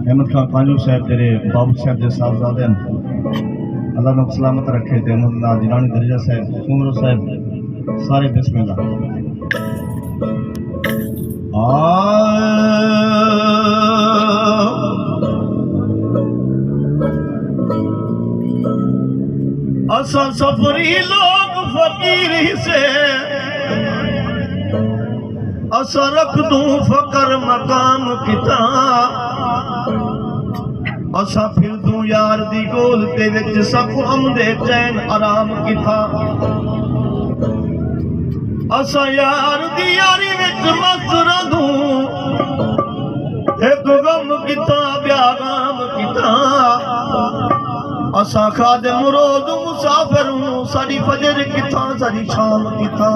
अहमद खान कांजू साहब तेरे बाबू साहब के साहबजादे अल्लाह नक सलामत रखे थे। अहमद जिलानी दर्जा साहब सुमरो साहब सारे बिस्मिल्लाह। असा सफरी लोग फकीर से असा रख दूं फकर मकाम किता असा फिर दूं यार दी गोल ते विच सब अमदे चैन आराम किता असा यार दी यारी विच मस्त रहूं एक गम किता ब्या गम किता असा खादिम रोज़ मुसाफिर साडी फजर किथा साडी शाम किथा।